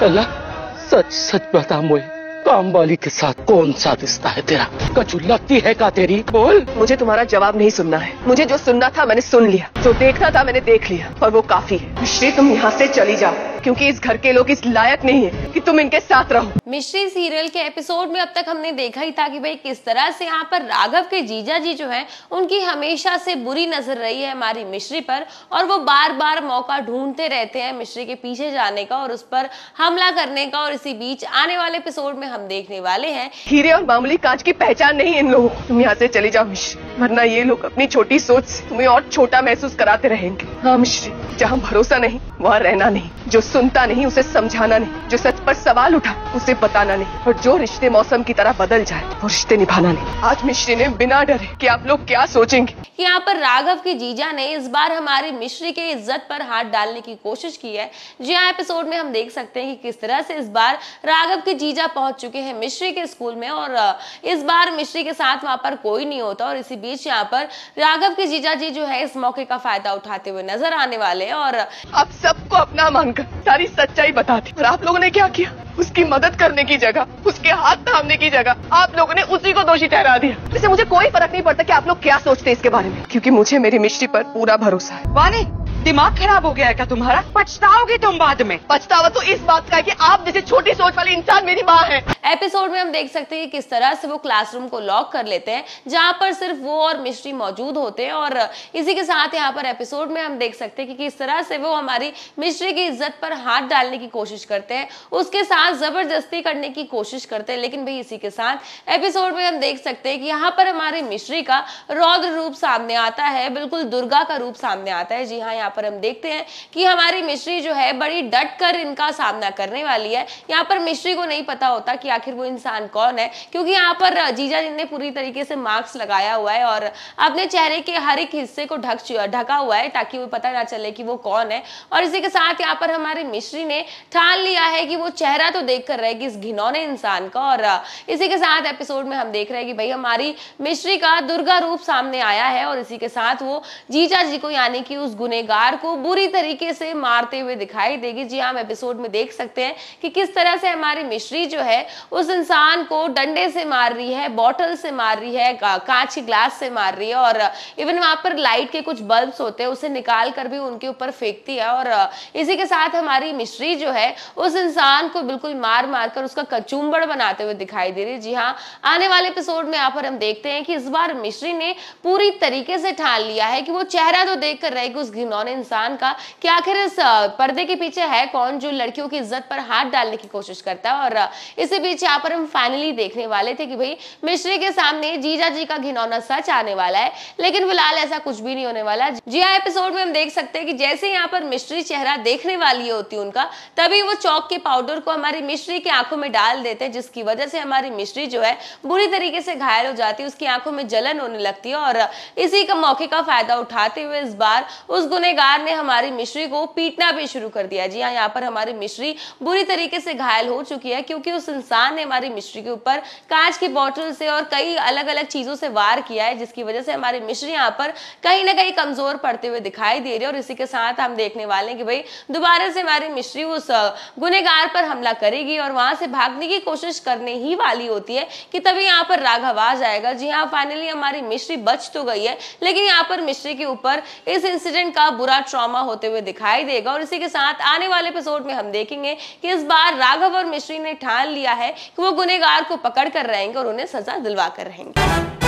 अल्लाह सच सच बता मुझे, कामवाली के साथ कौन सा रिश्ता है तेरा? कचू लगती है का तेरी? बोल। मुझे तुम्हारा जवाब नहीं सुनना है। मुझे जो सुनना था मैंने सुन लिया, जो देखना था मैंने देख लिया, और वो काफी है। मिश्री तुम यहाँ से चली जाओ, क्योंकि इस घर के लोग इस लायक नहीं है कि तुम इनके साथ रहो। मिश्री सीरियल के एपिसोड में अब तक हमने देखा ही था कि भाई किस तरह से यहाँ पर राघव के जीजा जी जो हैं उनकी हमेशा से बुरी नजर रही है हमारी मिश्री पर, और वो बार बार मौका ढूंढते रहते हैं मिश्री के पीछे जाने का और उस पर हमला करने का। और इसी बीच आने वाले एपिसोड में हम देखने वाले हैं हीरे और मामूली कांच की पहचान नहीं इन लोगों को। तुम यहाँ से चली जाओ मिश्री, वरना ये लोग अपनी छोटी सोच से तुम्हें और छोटा महसूस कराते रहेंगे। हाँ मिश्री, जहाँ भरोसा नहीं वहाँ रहना नहीं, जो सुनता नहीं उसे समझाना नहीं, जो सच पर सवाल उठा उसे बताना नहीं, और जो रिश्ते मौसम की तरह बदल जाए वो रिश्ते निभाना नहीं। आज मिश्री ने बिना डरे कि आप लोग क्या सोचेंगे, यहाँ पर राघव के जीजा ने इस बार हमारी मिश्री के इज्जत पर हाथ डालने की कोशिश की है। जी हाँ, एपिसोड में हम देख सकते हैं कि किस तरह से इस बार राघव के जीजा पहुंच चुके हैं मिश्री के स्कूल में, और इस बार मिश्री के साथ वहां पर कोई नहीं होता। और इसी बीच यहाँ पर राघव के जीजा जी जो है इस मौके का फायदा उठाते हुए नजर आने वाले हैं और आप सबको अपना मानकर सारी सच्चाई बता दी। और आप लोगों ने क्या किया? उसकी मदद करने की जगह, उसके हाथ थामने की जगह आप लोगों ने उसी को दोषी ठहरा दिया। वैसे मुझे कोई फर्क नहीं पड़ता कि आप लोग क्या सोचते हैं इसके बारे में, क्योंकि मुझे मेरी मिश्री पर पूरा भरोसा है। वानी, दिमाग खराब हो गया है क्या तुम्हारा? पछताओगे तुम बाद में। पछतावा तो इस बात का है कि आप जैसे छोटी सोच वाले इंसान मेरी माँ है। एपिसोड में हम देख सकते हैं कि किस तरह से वो क्लासरूम को लॉक कर लेते हैं जहां पर सिर्फ वो और मिश्री मौजूद होते हैं। और इसी के साथ यहाँ पर एपिसोड में हम देख सकते हैं कि किस तरह से वो हमारी मिश्री की इज्जत पर हाथ डालने की कोशिश करते हैं, उसके साथ जबरदस्ती करने की कोशिश करते हैं। लेकिन भाई इसी के साथ एपिसोड में हम देख सकते हैं कि यहाँ पर हमारी मिश्री का रौद्र रूप सामने आता है, बिल्कुल दुर्गा का रूप सामने आता है। जी हाँ, यहाँ पर हम देखते हैं कि हमारी मिश्री जो है बड़ी डट कर इनका सामना करने वाली है। यहाँ पर मिश्री को नहीं पता होता कि आखिर वो इंसान कौन है, क्योंकि यहाँ पर जीजा जी ने पूरी तरीके से मास्क लगाया हुआ है और अपने चेहरे के हर एक हिस्से को ढका हुआ है ताकि वो पता ना चले कि वो कौन है। और इसी के साथ यहाँ पर हमारी मिश्री ने ठान लिया है कि वो चेहरा तो देख कर रहेगी इस घिनौने इंसान का। और इसी के साथ एपिसोड में हम देख रहे हैं कि भाई हमारी मिश्री का दुर्गा रूप सामने आया है और इसी के साथ वो जीजा जी को यानी कि उस गुनहगार को बुरी तरीके से मारते हुए दिखाई देगी। जी हम एपिसोड में देख सकते हैं कि किस तरह से हमारी मिश्री जो है उस इंसान को डंडे से मार रही है, बॉटल से मार रही है, कांच के ग्लास से मार रही है, और इवन वहां पर लाइट के कुछ बल्ब्स होते हैं उसे निकाल कर भी उनके ऊपर फेंकती है। और इसी के साथ हमारी मिश्री जो है उस इंसान को बिल्कुल मार मार कर उसका कचूंबड़ बनाते हुए दिखाई दे रही है। जी हाँ, आने वाले एपिसोड में यहाँ पर हम देखते हैं कि इस बार मिश्री ने पूरी तरीके से ठान लिया है कि वो चेहरा तो देख कर रहेगी उस घिनौने इंसान का कि आखिर इस पर्दे के पीछे है कौन जो लड़कियों की इज्जत पर हाथ डालने की कोशिश करता है। और इसी बीच यहाँ पर हम फाइनली देखने वाले थे कि भाई मिश्री के सामने जीजा जी का घिनौना सच आने वाला है, लेकिन फिलहाल ऐसा कुछ भी नहीं होने वाला। जी हाँ, एपिसोड में हम देख सकते हैं कि जैसे यहाँ पर मिश्री चेहरा देखने वाली होती है उनका, तभी वो चौक के पाउडर को हमारी मिश्री की आंखों में डाल देते हैं, जिसकी वजह से हमारी मिश्री जो है बुरी तरीके से घायल हो जाती है, उसकी आंखों में जलन होने लगती है। और इसी का मौके का फायदा उठाते हुए इस बार उस गुनहगार ने हमारी मिश्री को पीटना भी शुरू कर दिया। जी हाँ, यहाँ पर हमारी मिश्री बुरी तरीके से घायल हो चुकी है, क्योंकि उस इंसान ने हमारी मिश्री के ऊपर कांच की बोतल से और कई अलग अलग चीजों से वार किया है, जिसकी वजह से हमारी मिश्री यहाँ पर कहीं ना कहीं कमजोर पड़ते हुए दिखाई दे रही है। और इसी के साथ हम देखने वाले हैं कि भाई दोबारा से हमारी मिश्री उस गुनहगार पर हमला करेगी और वहां से भागने की कोशिश करने ही वाली होती है कि तभी यहाँ पर राघव आ जाएगा। जी हाँ, फाइनली हमारी मिश्री बच तो गई है, लेकिन यहाँ पर मिश्री के ऊपर इस इंसिडेंट का बुरा ट्रॉमा होते हुए दिखाई देगा। और इसी के साथ आने वाले एपिसोड में हम देखेंगे कि इस बार राघव और मिश्री ने ठान लिया है कि वो गुनहगार को पकड़ कर रहेंगे और उन्हें सजा दिलवा कर रहेंगे।